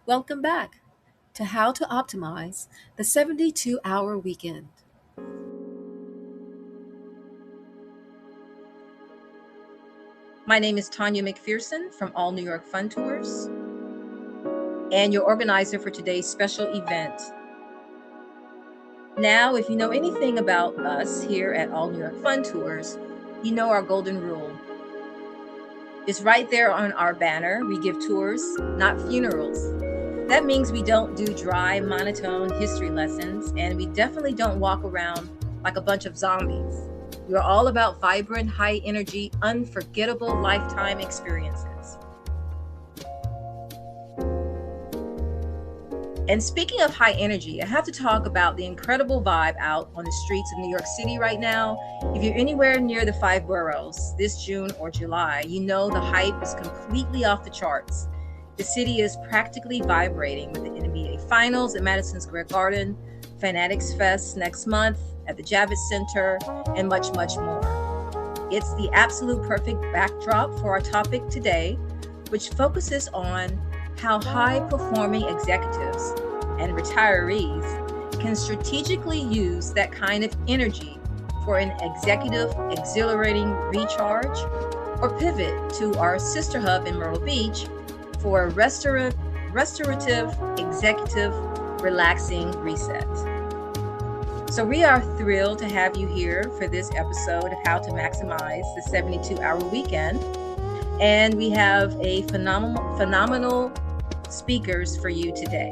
Welcome back to How to Optimize the 72-Hour Weekend. My name is Tonya McPhearson from All New York Fun Tours and your organizer for today's special event. Now, if you know anything about us here at All New York Fun Tours, you know our golden rule. It's right there on our banner. We give tours, not funerals. That means we don't do dry, monotone history lessons, and we definitely don't walk around like a bunch of zombies. We're all about vibrant, high energy, unforgettable lifetime experiences. And speaking of high energy, I have to talk about the incredible vibe out on the streets of New York City right now. If you're anywhere near the five boroughs this June or July, you know the hype is completely off the charts. The city is practically vibrating with the NBA Finals at Madison Square Garden, Fanatics Fest next month at the Javits Center, and much, much more. It's the absolute perfect backdrop for our topic today, which focuses on how high-performing executives and retirees can strategically use that kind of energy for an executive exhilarating recharge, or pivot to our sister hub in Myrtle Beach for a restorative executive relaxing reset. So we are thrilled to have you here for this episode of How to Maximize the 72-Hour Weekend. And we have a phenomenal speakers for you today.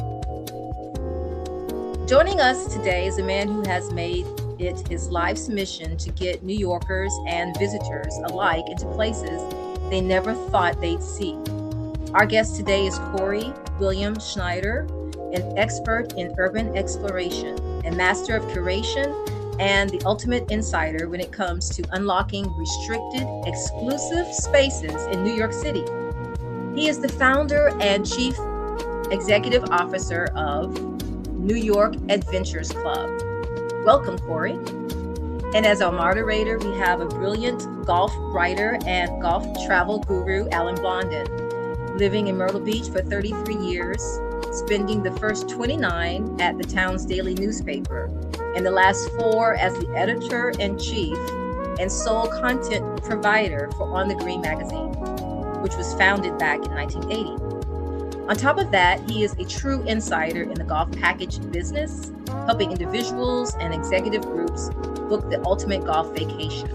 Joining us today is a man who has made it his life's mission to get New Yorkers and visitors alike into places they never thought they'd see. Our guest today is Corey William Schneider, an expert in urban exploration, a master of curation, and the ultimate insider when it comes to unlocking restricted, exclusive spaces in New York City. He is the founder and chief executive officer of New York Adventures Club. Welcome, Corey. And as our moderator, we have a brilliant golf writer and golf travel guru, Alan Blondin, living in Myrtle Beach for 33 years, spending the first 29 at the town's daily newspaper, and the last 4 as the editor-in-chief and sole content provider for On the Green magazine, which was founded back in 1980. On top of that, he is a true insider in the golf package business, helping individuals and executive groups book the ultimate golf vacation.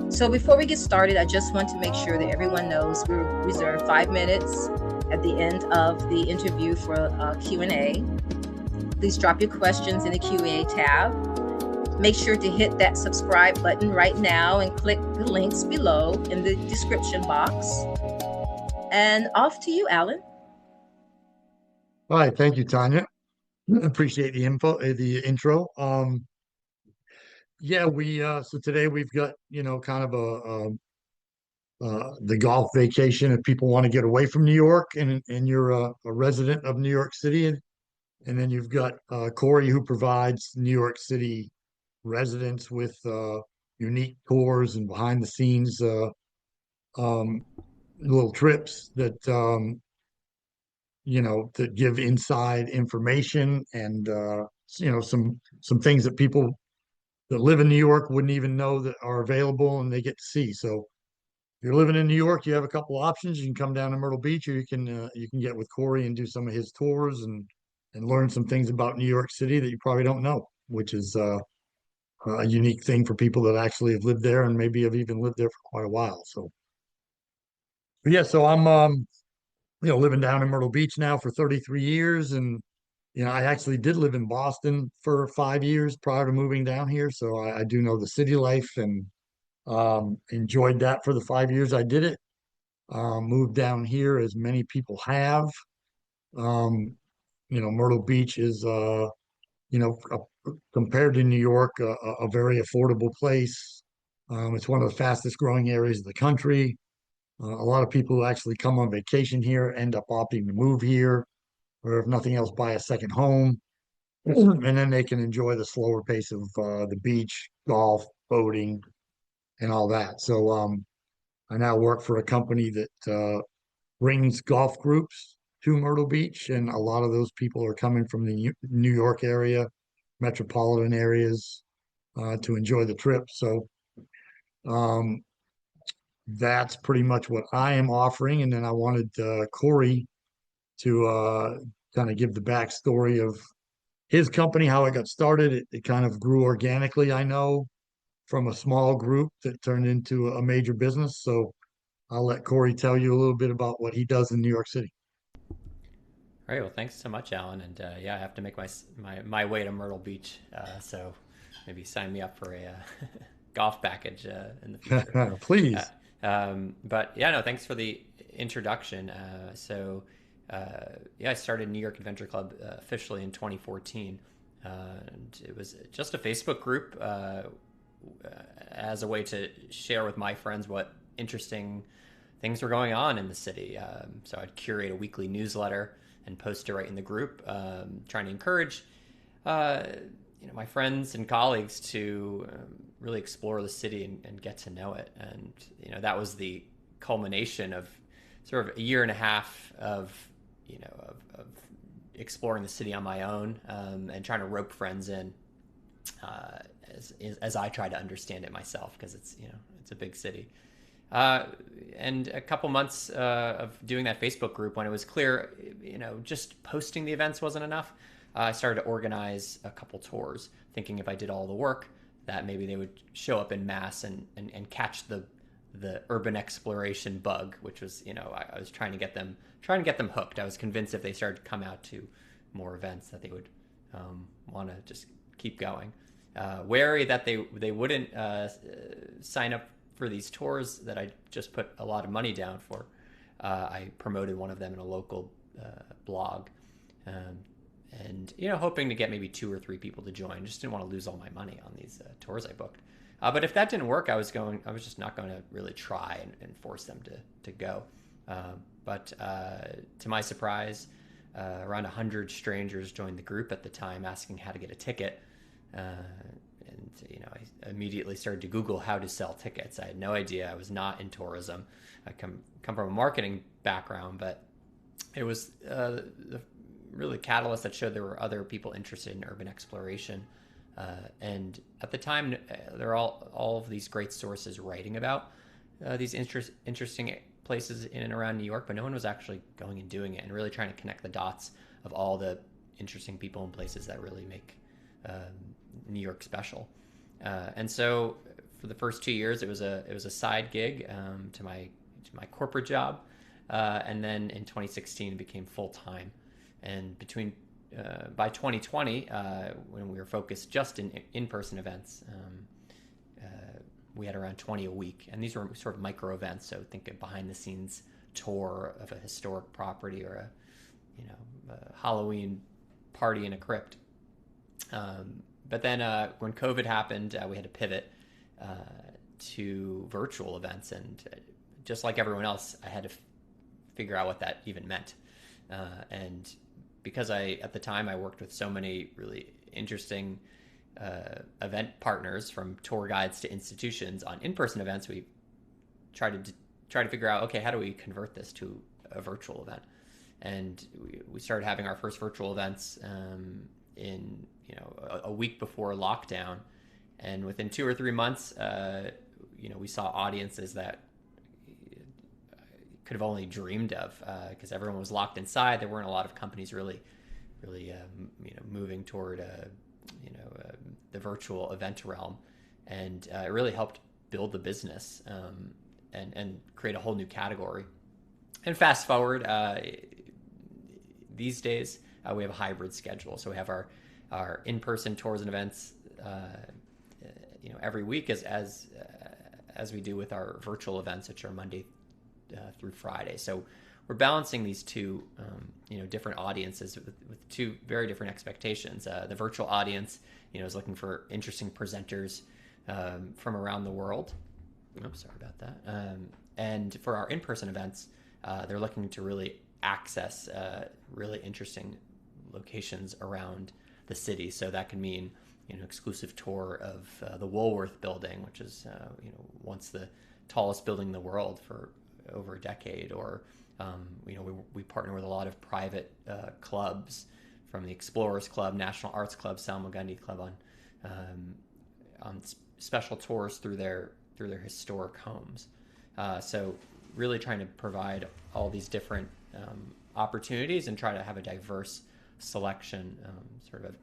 So before we get started, I just want to make sure that everyone knows we reserve 5 minutes at the end of the interview for a Q&A. Please drop your questions in the Q&A tab. Make sure to hit that subscribe button right now and click the links below in the description box. And off to you, Alan. All right, thank you, Tonya. Appreciate the intro. Yeah, we so today we've got kind of the golf vacation if people want to get away from New York and you're a resident of New York City, and then you've got Corey who provides New York City residents with unique tours and behind the scenes um, little trips that give inside information and some things that people that live in New York wouldn't even know that are available and they get to see. So if you're living in New York, you have a couple options. You can come down to Myrtle Beach, or you can get with Corey and do some of his tours and learn some things about New York City that you probably don't know, which is a unique thing for people that actually have lived there and maybe have even lived there for quite a while. So, but yeah, so I'm living down in Myrtle Beach now for 33 years, and I actually did live in Boston for 5 years prior to moving down here, so I do know the city life and enjoyed that for the 5 years I did it. Moved down here as many people have. Um, Myrtle Beach is, compared to New York, a very affordable place. It's one of the fastest growing areas of the country. A lot of people who actually come on vacation here end up opting to move here, or if nothing else, buy a second home. And then they can enjoy the slower pace of the beach, golf, boating, and all that. So I now work for a company that brings golf groups to Myrtle Beach, and a lot of those people are coming from the New York area, metropolitan areas, to enjoy the trip. So um, that's pretty much what I am offering. And then I wanted Corey to kind of give the backstory of his company, how it got started. It kind of grew organically, I know, from a small group that turned into a major business. So I'll let Corey tell you a little bit about what he does in New York City. All right. Well, thanks so much, Alan. And yeah, I have to make my way to Myrtle Beach. So maybe sign me up for a golf package in the future. Uh, Please. but yeah, no, thanks for the introduction. Yeah, I started New York Adventure Club officially in 2014. And it was just a Facebook group as a way to share with my friends what interesting things were going on in the city. So I'd curate a weekly newsletter and post it right in the group, trying to encourage my friends and colleagues to really explore the city and get to know it. And that was the culmination of sort of a year and a half of of exploring the city on my own, and trying to rope friends in as I try to understand it myself, because it's a big city. And a couple months of doing that Facebook group, when it was clear, just posting the events wasn't enough, I started to organize a couple tours, thinking if I did all the work, that maybe they would show up in mass and catch the urban exploration bug, which was, I was trying to get them hooked. I was convinced if they started to come out to more events that they would want to just keep going. Wary that they wouldn't sign up for these tours that I just put a lot of money down for. I promoted one of them in a local blog, and hoping to get maybe 2 or 3 people to join. Just didn't want to lose all my money on these tours I booked. But if that didn't work, I was just not going to really try and force them to go. But to my surprise, around 100 strangers joined the group at the time, asking how to get a ticket. And I immediately started to Google how to sell tickets. I had no idea. I was not in tourism. I come from a marketing background, but it was the really catalyst that showed there were other people interested in urban exploration. And at the time, there are all of these great sources writing about these interesting places in and around New York, but no one was actually going and doing it and really trying to connect the dots of all the interesting people and places that really make New York special. And so for the first 2 years, it was a side gig to my corporate job, and then in 2016 it became full time. And by 2020, when we were focused just in person events, we had around 20 a week, and these were sort of micro events. So think a behind the scenes tour of a historic property, or a Halloween party in a crypt. But then when COVID happened, we had to pivot to virtual events, and just like everyone else, I had to figure out what that even meant. And because at the time I worked with so many really interesting event partners, from tour guides to institutions on in-person events, we tried to figure out, okay, how do we convert this to a virtual event? And we started having our first virtual events in a week before lockdown, and within 2 or 3 months, we saw audiences that could have only dreamed of, because everyone was locked inside. There weren't a lot of companies really moving toward the virtual event realm, and it really helped build the business, and create a whole new category. And fast forward, these days we have a hybrid schedule, so we have our in-person tours and events every week as we do with our virtual events, which are Monday through Friday. So we're balancing these two different audiences with two very different expectations. The virtual audience is looking for interesting presenters from around the world. Oops, sorry about that. And for our in-person events, they're looking to really access really interesting locations around the city. So that can mean exclusive tour of the Woolworth building, which is once the tallest building in the world for over a decade, or We partner with a lot of private clubs, from the Explorers Club, National Arts Club, Salmagundi Club, on special tours through their historic homes. So really trying to provide all these different opportunities and try to have a diverse selection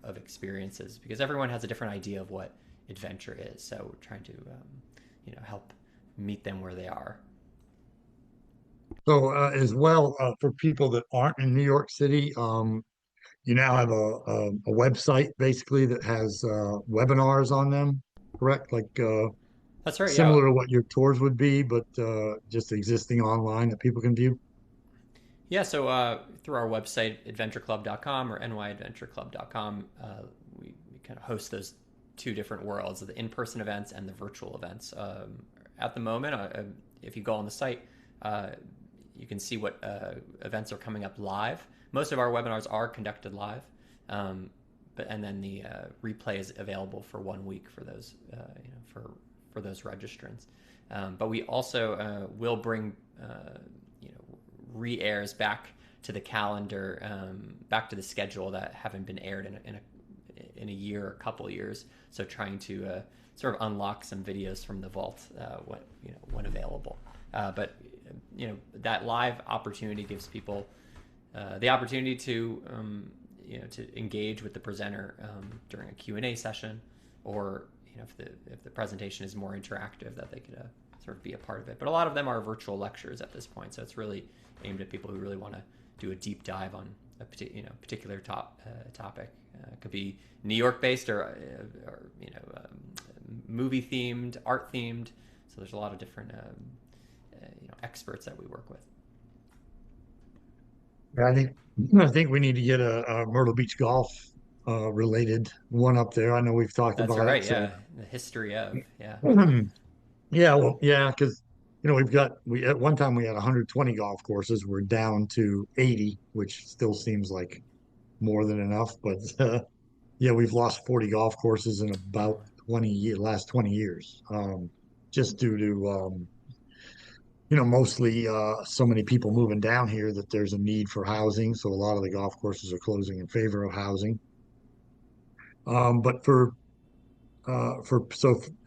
of experiences, because everyone has a different idea of what adventure is. So we're trying to help meet them where they are. So as well, for people that aren't in New York City, you now have a website basically that has webinars on them, correct? Like That's right. Yeah. similar to what your tours would be, but just existing online that people can view. Yeah, so through our website, adventureclub.com or nyadventureclub.com, we kind of host those two different worlds, the in-person events and the virtual events. At the moment, if you go on the site, you can see what events are coming up live. Most of our webinars are conducted live, and then the replay is available for 1 week for those for those registrants. But we also will bring re-airs back to the calendar, back to the schedule that haven't been aired in a year or a couple of years. So trying to sort of unlock some videos from the vault when available. But that live opportunity gives people the opportunity to to engage with the presenter during a Q&A session, or if the presentation is more interactive, that they could sort of be a part of it. But a lot of them are virtual lectures at this point, so it's really aimed at people who really want to do a deep dive on a particular topic. It could be New York based or movie themed, art themed. So there's a lot of different experts that we work with. I think we need to get a Myrtle Beach golf related one up there. I know we've talked That's about right. it. Yeah, So the history of yeah, well, yeah, because we at one time we had 120 golf courses. We're down to 80, which still seems like more than enough. But yeah, we've lost 40 golf courses in about 20 years, just due to mostly so many people moving down here that there's a need for housing. So a lot of the golf courses are closing in favor of housing. But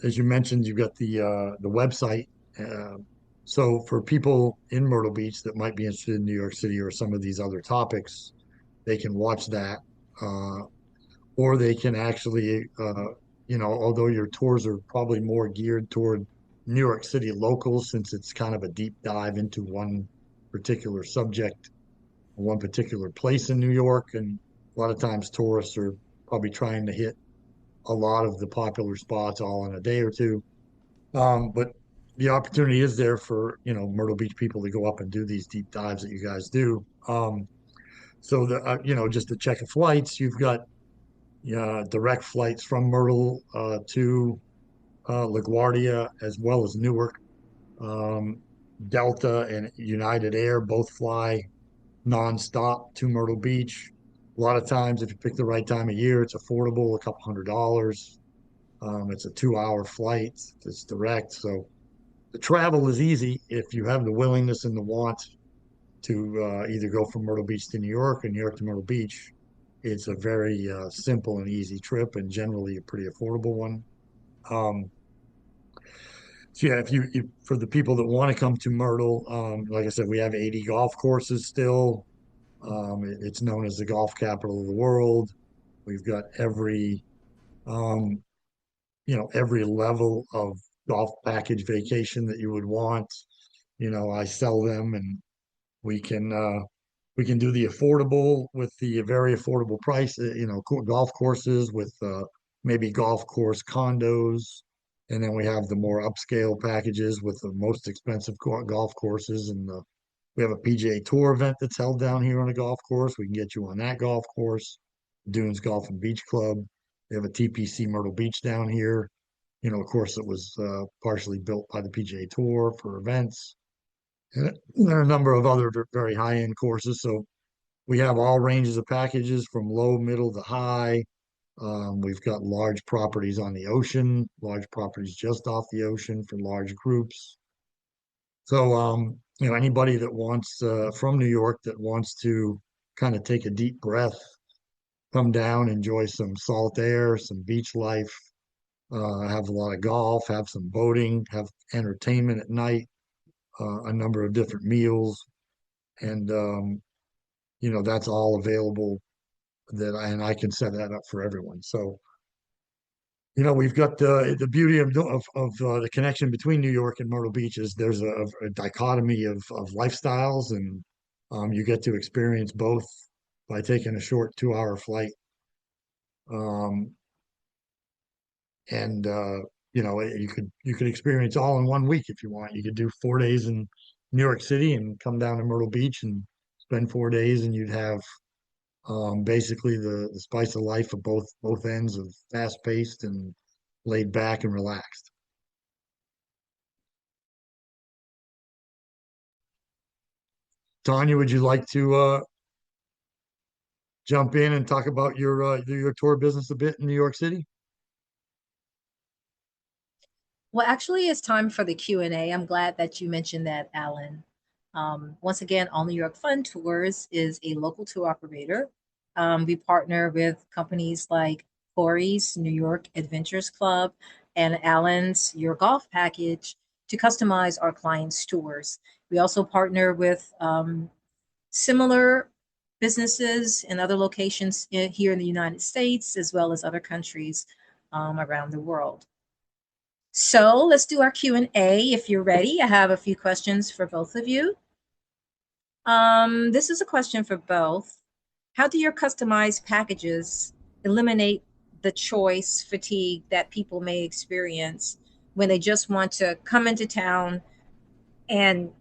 as you mentioned, you've got the website. Uh, so for people in Myrtle Beach that might be interested in New York City or some of these other topics, they can watch that, uh, or they can actually, although your tours are probably more geared toward New York City locals, since it's kind of a deep dive into one particular subject, one particular place in New York, and a lot of times tourists are probably trying to hit a lot of the popular spots all in a day or two. But the opportunity is there for Myrtle Beach people to go up and do these deep dives that you guys do. So just to check the flights, you've got direct flights from Myrtle to LaGuardia as well as Newark. Um, Delta and United Air both fly nonstop to Myrtle Beach. A lot of times, if you pick the right time of year, it's affordable, a couple $100s. It's a 2-hour flight. It's direct. So the travel is easy if you have the willingness and the want to either go from Myrtle Beach to New York or New York to Myrtle Beach. It's a very simple and easy trip, and generally a pretty affordable one. Um, so yeah, if for the people that want to come to Myrtle, like I said, we have 80 golf courses still. It's known as the golf capital of the world. We've got um, every level of golf package vacation that you would want. I sell them, and we can uh we can do the affordable with the very affordable price, golf courses with maybe golf course condos. And then we have the more upscale packages with the most expensive golf courses. And we have a PGA Tour event that's held down here on a golf course. We can get you on that golf course. Dunes Golf and Beach Club. We have a TPC Myrtle Beach down here. Of course, it was partially built by the PGA Tour for events. And there are a number of other very high-end courses. So we have all ranges of packages from low, middle to high. We've got large properties on the ocean, large properties just off the ocean for large groups. So anybody that wants from New York that wants to kind of take a deep breath, come down, enjoy some salt air, some beach life, have a lot of golf, have some boating, have entertainment at night, a number of different meals, and that's all available and I can set that up for everyone. So, we've got the beauty of the connection between New York and Myrtle Beach is there's a dichotomy of lifestyles, and you get to experience both by taking a short 2-hour flight. Um, and you could experience all in one week if you want. You could do 4 days in New York City and come down to Myrtle Beach and spend 4 days, and you'd have basically the spice of life of both ends of fast paced and laid back and relaxed. Tonya, would you like to jump in and talk about your tour business a bit in New York City? Well, actually, it's time for the Q&A. I'm glad that you mentioned that, Alan. Once again, All New York Fun Tours is a local tour operator. We partner with companies like Corey's New York Adventures Club and Alan's Your Golf Package to customize our clients' tours. We also partner with similar businesses in other locations here in the United States, as well as other countries around the world. So let's do our Q&A if you're ready. I have a few questions for both of you. This is a question for both. How do your customized packages eliminate the choice fatigue that people may experience when they just want to come into town and,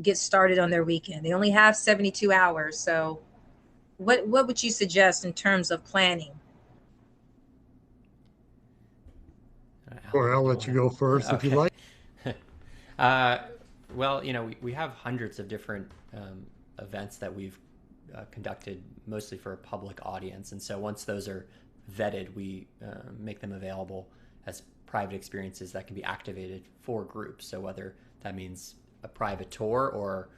get started on their weekend? They only have 72 hours. So what would you suggest in terms of planning? Or I'll You let want you go first to? if you Okay. like. Well, we have hundreds of different events that we've conducted mostly for a public audience. And so once those are vetted, we make them available as private experiences that can be activated for groups. So whether that means a private tour or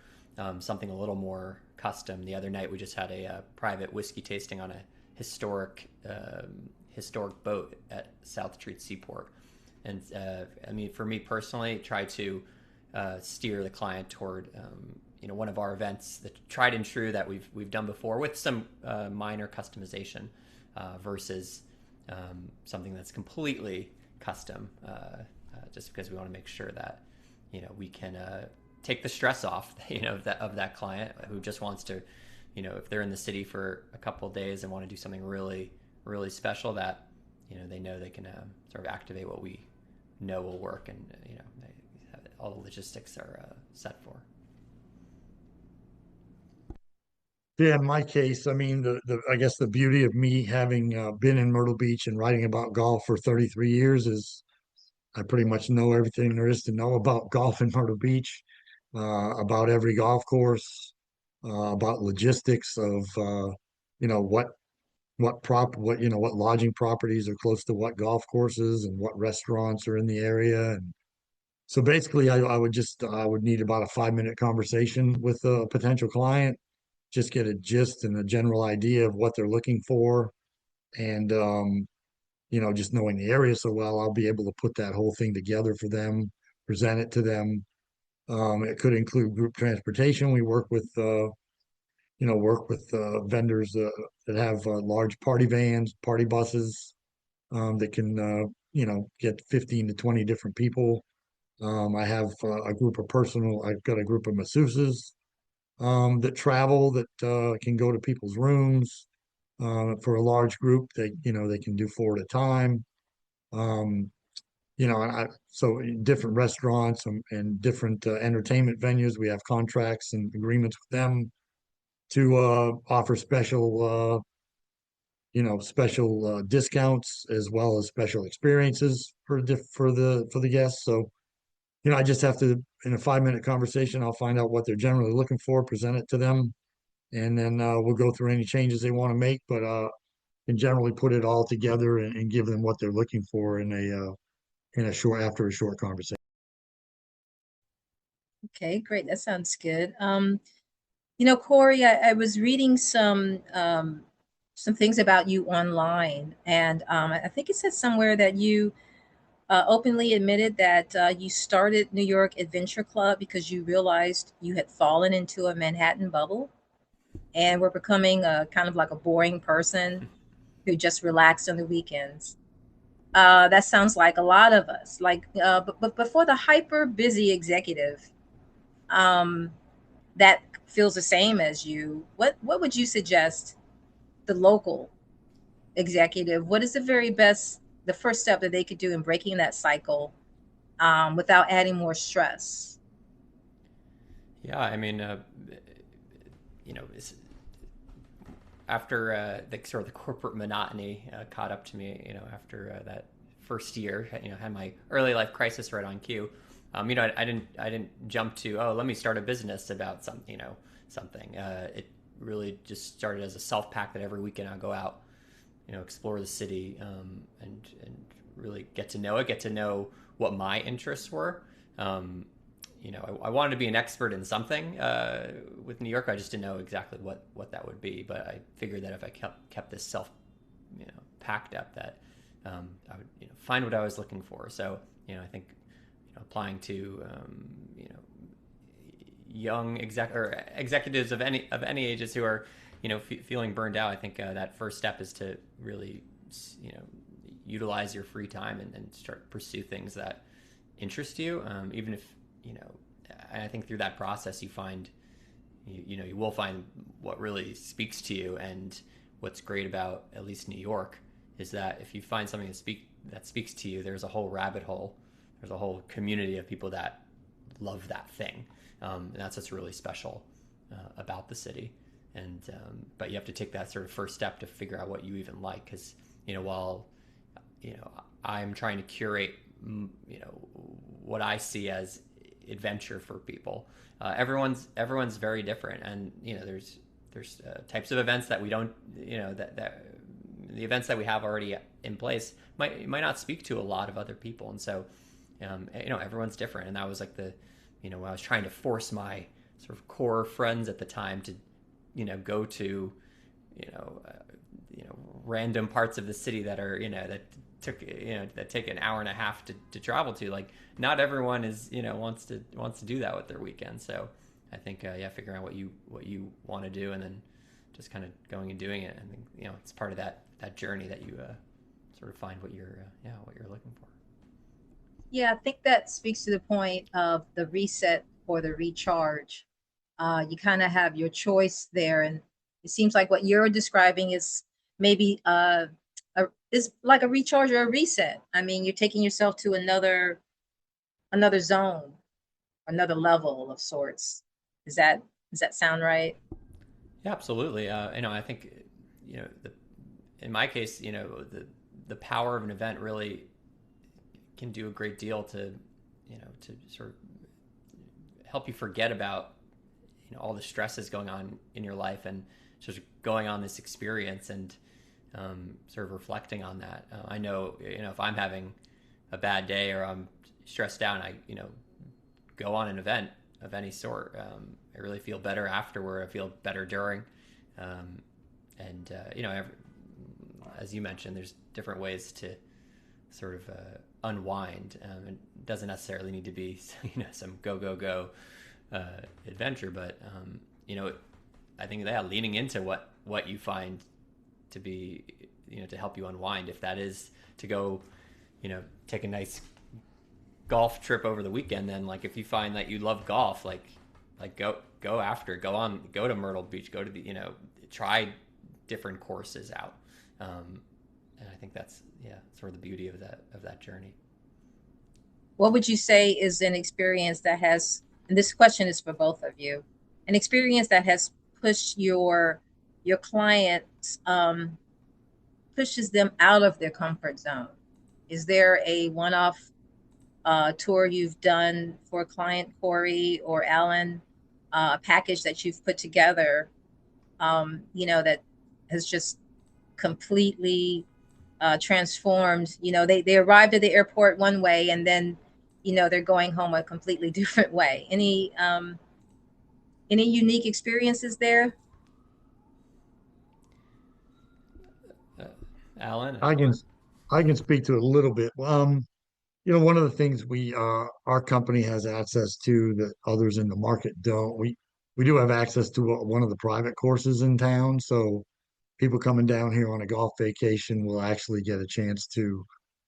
something a little more custom. The other night we just had a private whiskey tasting on a historic boat at South Street Seaport. And for me personally, try to steer the client toward one of our events, the tried and true that we've done before with some minor customization versus something that's completely custom, just because we want to make sure that we can take the stress off of that client who just wants to if they're in the city for a couple of days and want to do something really really special, that they know they can sort of activate what we know will work, and all the logistics are set for. Yeah, in my case, I guess the beauty of me having been in Myrtle Beach and writing about golf for 33 years is I pretty much know everything there is to know about golf in Myrtle Beach, about every golf course, about logistics of what lodging properties are close to what golf courses and what restaurants are in the area. And so basically I would need about a 5-minute conversation with a potential client, just get a gist and a general idea of what they're looking for. And just knowing the area so well, I'll be able to put that whole thing together for them, present it to them. It could include group transportation. We work with vendors that have large party vans, party buses that can, get 15 to 20 different people. I've got a group of masseuses that travel that can go to people's rooms. For a large group, they can do 4 at a time. Um, so in different restaurants and different entertainment venues, we have contracts and agreements with them to offer special discounts as well as special experiences for the guests. So, I just have to, in a 5-minute conversation, I'll find out what they're generally looking for, present it to them, and then we'll go through any changes they want to make, but can generally put it all together and give them what they're looking for after a short conversation. Okay, great. That sounds good. Corey, I was reading some things about you online, and I think it said somewhere that you openly admitted that you started New York Adventure Club because you realized you had fallen into a Manhattan bubble and were becoming a kind of like a boring person who just relaxed on the weekends. That sounds like a lot of us. But for the hyper busy executive, um, that feels the same as you, what would you suggest the local executive? What is the first step that they could do in breaking that cycle without adding more stress? Yeah, I mean, you know, after the sort of the corporate monotony caught up to me, after that first year, had my early life crisis right on cue. I didn't jump to, oh, let me start a business about something. It really just started as a self pack that every weekend I'll go out, explore the city, and really get to know it, get to know what my interests were. I wanted to be an expert in something with New York. I just didn't know exactly what that would be. But I figured that if I kept this self, packed up, that I would find what I was looking for. So I think applying to young executives of any ages who are feeling burned out. I think that first step is to really utilize your free time and start pursue things that interest you, even if and I think through that process you find you will find what really speaks to you. And what's great about at least New York is that if you find something that speaks to you, there's a whole rabbit hole, there's a whole community of people that love that thing, and that's what's really special about the city. And but you have to take that sort of first step to figure out what you even like, because while I'm trying to curate what I see as adventure for people. Everyone's very different, and there's types of events that we don't that the events that we have already in place might not speak to a lot of other people, and so everyone's different. And that was like when I was trying to force my sort of core friends at the time to go to random parts of the city that are that take an hour and a half to travel to. Like, not everyone is wants to do that with their weekend. So I think figuring out what you want to do, and then just kind of going and doing it. I think it's part of that journey that you sort of find what you're looking for. Yeah, I think that speaks to the point of the reset or the recharge. You kind of have your choice there, and it seems like what you're describing is maybe is like a recharge or a reset. I mean, you're taking yourself to another zone, another level of sorts. Does that sound right? Yeah, absolutely. I think in my case, the power of an event really can do a great deal to to sort of help you forget about all the stresses going on in your life, and just going on this experience, and sort of reflecting on that. I know if I'm having a bad day or I'm stressed out, and I go on an event of any sort, I really feel better afterward. I feel better during, and as you mentioned, there's different ways to sort of unwind. It doesn't necessarily need to be some go adventure, but I think leaning into what you find to be to help you unwind, if that is to go take a nice golf trip over the weekend, then like if you find that you love golf, like go after it, go to Myrtle Beach, go to the try different courses out, and I think that's sort of the beauty of that journey. What would you say is an experience that has, and this question is for both of you, an experience that has pushed your clients, pushes them out of their comfort zone? Is there a one-off tour you've done for a client, Corey or Alan, a package that you've put together, that has just completely transformed? They arrived at the airport one way, and then they're going home a completely different way. Any unique experiences there? Uh, Alan? I can I can speak to it a little bit. One of the things our company has access to that others in the market don't. We do have access to one of the private courses in town, so people coming down here on a golf vacation will actually get a chance to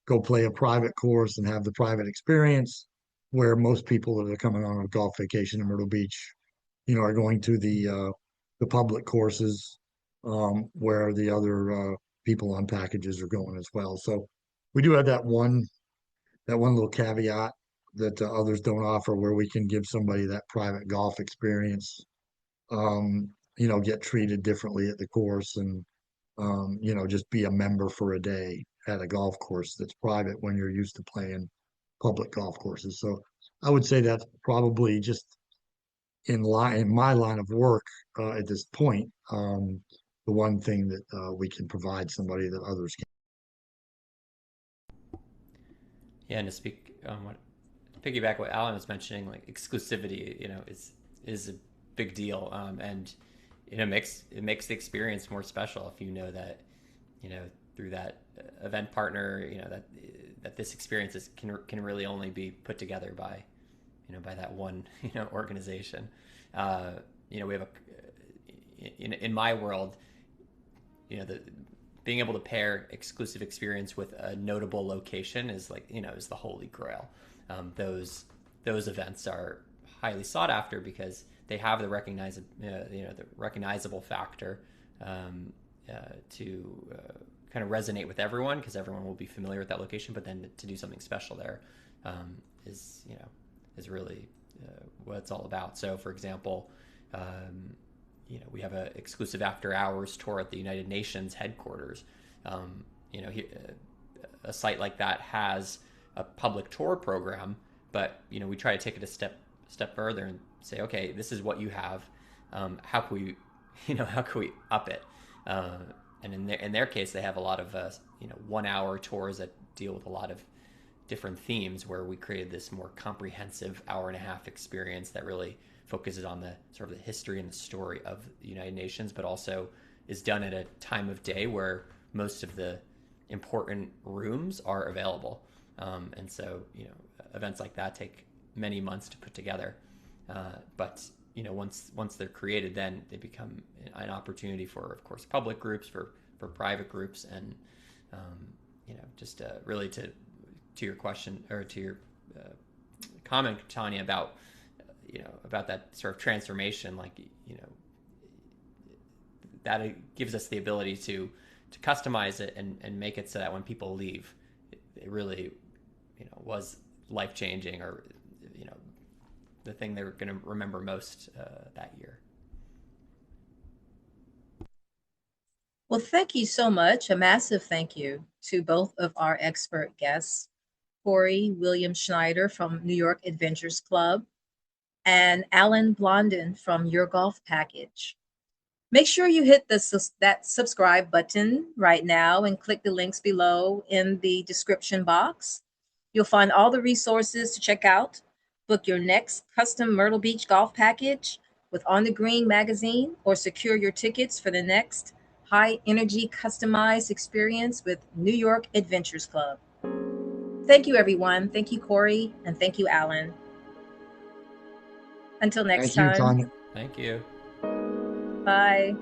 go play a private course and have the private experience, where most people that are coming on a golf vacation in Myrtle Beach, are going to the public courses, where the other people on packages are going as well. So we do have that one little caveat that others don't offer, where we can give somebody that private golf experience, get treated differently at the course, and just be a member for a day at a golf course that's private when you're used to playing public golf courses. So I would say that's probably just in my line of work, at this point, the one thing that we can provide somebody that others can. Yeah, and to speak on what piggyback what Alan was mentioning, like exclusivity, is a big deal, and it makes the experience more special if you know that, through that event partner, that this experience can really only be put together by that one organization. We have in my world, the being able to pair exclusive experience with a notable location is is the holy grail. Those events are highly sought after because they have the recognizable factor, to kind of resonate with everyone, because everyone will be familiar with that location. But then to do something special there, is really what it's all about. So, for example, we have an exclusive after hours tour at the United Nations headquarters. A site like that has a public tour program, but we try to take it a step further and say, okay, this is what you have. How can we up it? And in their case, they have a lot of 1 hour tours that deal with a lot of different themes, where we created this more comprehensive hour and a half experience that really focuses on the sort of the history and the story of the United Nations, but also is done at a time of day where most of the important rooms are available. And so, events like that take many months to put together. But once they're created, then they become an opportunity for, of course, public groups, for private groups, and just really to your question, or to your comment, Tonya, about that sort of transformation, that it gives us the ability to customize it and make it so that when people leave, it really was life changing, or the thing they're going to remember most that year. Well, thank you so much. A massive thank you to both of our expert guests, Corey William Schneider from New York Adventures Club and Alan Blondin from Your Golf Package. Make sure you hit that subscribe button right now and click the links below in the description box. You'll find all the resources to check out. Book your next custom Myrtle Beach golf package with On the Green magazine, or secure your tickets for the next high energy customized experience with New York Adventures Club. Thank you, everyone. Thank you, Corey, and thank you, Alan. Until next Thank you, time. Tonya. Thank you. Bye.